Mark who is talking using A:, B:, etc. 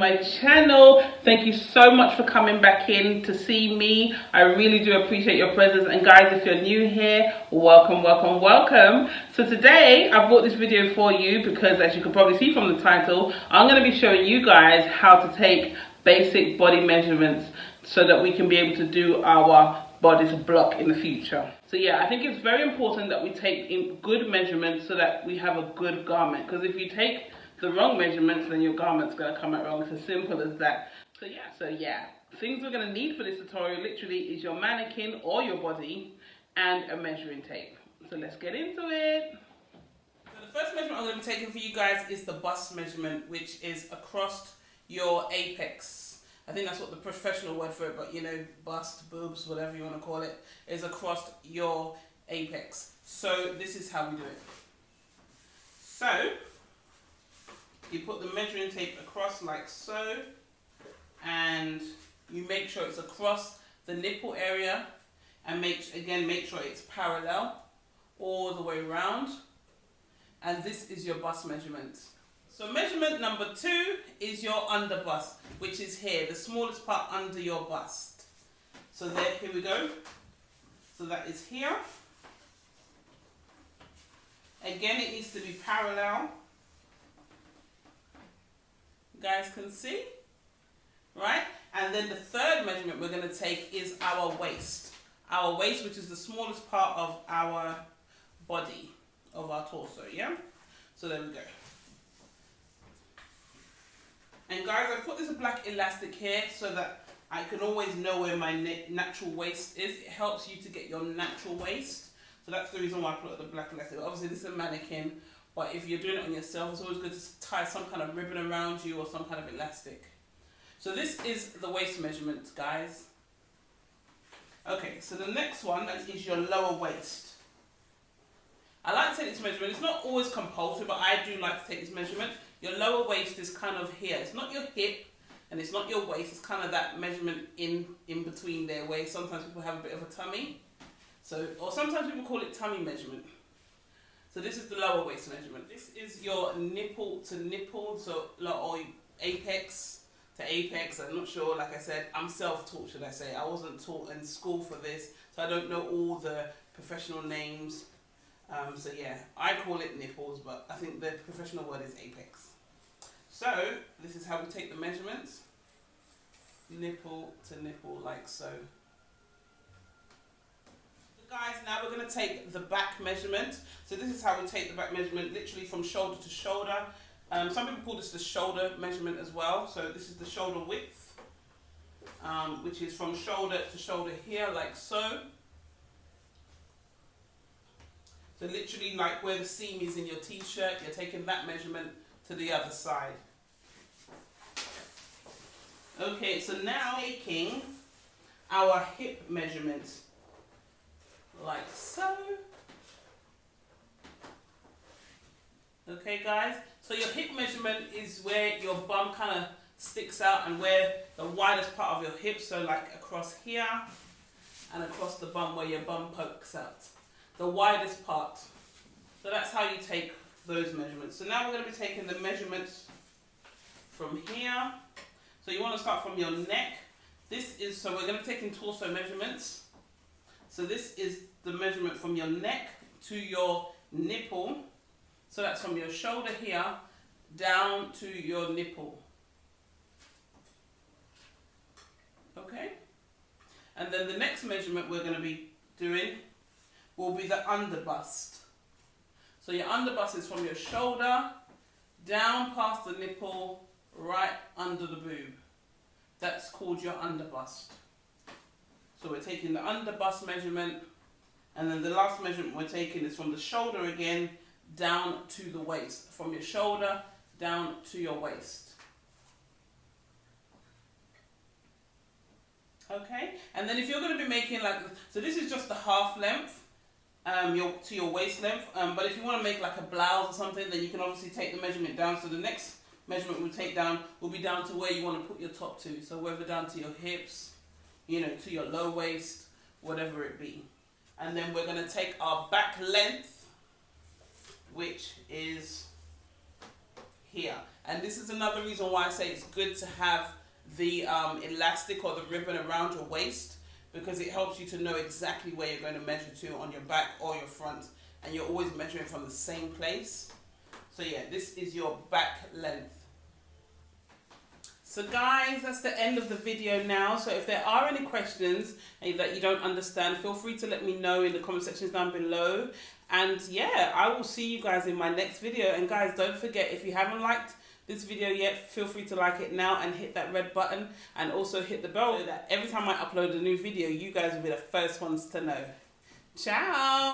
A: my channel. Thank you so much for coming back in to see me. I really do appreciate your presence, and guys, if you're new here, welcome, welcome, welcome. So today I brought this video for you because, as you can probably see from the title, I'm going to be showing you guys how to take basic body measurements so that we can be able to do our body's block in the future. So yeah, I think it's very important that we take in good measurements so that we have a good garment, because if you take the wrong measurements, then your garment's going to come out wrong. It's as simple as that. So yeah, things we're going to need for this tutorial literally is your mannequin or your body and a measuring tape. So let's get into it. So the first measurement I'm going to be taking for you guys is the bust measurement, which is across your apex. I think that's what the professional word for it, but you know, bust, boobs, whatever you want to call it, is across your apex. So this is how we do it. So you put the measuring tape across like so, and you make sure it's across the nipple area, and make sure it's parallel all the way around. And this is your bust measurement. So measurement number 2 is your under bust, which is here, the smallest part under your bust. So here we go. So that is here. Again, it needs to be parallel. You guys can see, right? And then the third measurement we're going to take is our waist. Our waist, which is the smallest part of our body, of our torso, yeah? So there we go. And guys, I put this black elastic here so that I can always know where my natural waist is. It helps you to get your natural waist. So that's the reason why I put the black elastic. Obviously, this is a mannequin, but if you're doing it on yourself, it's always good to tie some kind of ribbon around you or some kind of elastic. So this is the waist measurement, guys. Okay, so the next one is your lower waist. I like to take this measurement. It's not always compulsory, but I do like to take this measurement. Your lower waist is kind of here. It's not your hip and it's not your waist. It's kind of that measurement in between their waist. Sometimes people have a bit of a tummy. Or sometimes people call it tummy measurement. So this is the lower waist measurement. This is your nipple to nipple, or apex to apex. I'm not sure, like I said, I'm self-taught, should I say. I wasn't taught in school for this, so I don't know all the professional names. So yeah, I call it nipples, but I think the professional word is apex. So this is how we take the measurements. Nipple to nipple, like so. Guys, now we're going to take the back measurement. So this is how we take the back measurement, literally from shoulder to shoulder. Some people call this the shoulder measurement as well. So this is the shoulder width, which is from shoulder to shoulder here, like so. So literally like where the seam is in your t-shirt, you're taking that measurement to the other side. Okay, so now taking our hip measurement, like so. Okay guys, so your hip measurement is where your bum kind of sticks out and where the widest part of your hip, so like across here and across the bum where your bum pokes out. The widest part. So that's how you take those measurements. So now we're going to be taking the measurements from here. So you want to start from your neck. So we're going to take in torso measurements. So this is the measurement from your neck to your nipple. So that's from your shoulder here down to your nipple. Okay? And then the next measurement we're going to be doing will be the under bust. So your under bust is from your shoulder down past the nipple, right under the boob. That's called your under bust. So we're taking the under bust measurement, and then the last measurement we're taking is from the shoulder again down to the waist. From your shoulder down to your waist. Okay, and then if you're going to be making so this is just the half length. To your waist length, but if you want to make like a blouse or something, then you can obviously take the measurement down. So the next measurement we'll take down will be down to where you want to put your top to. So whether down to your hips, you know, to your low waist, whatever it be. And then we're going to take our back length, which is here. And this is another reason why I say it's good to have the elastic or the ribbon around your waist, because it helps you to know exactly where you're going to measure to on your back or your front, and you're always measuring from the same place. So yeah, this is your back length. So guys, that's the end of the video now. So if there are any questions that you don't understand, feel free to let me know in the comment sections down below. And yeah, I will see you guys in my next video. And guys, don't forget, if you haven't liked this video yet, feel free to like it now and hit that red button, and also hit the bell so that every time I upload a new video, you guys will be the first ones to know. Ciao!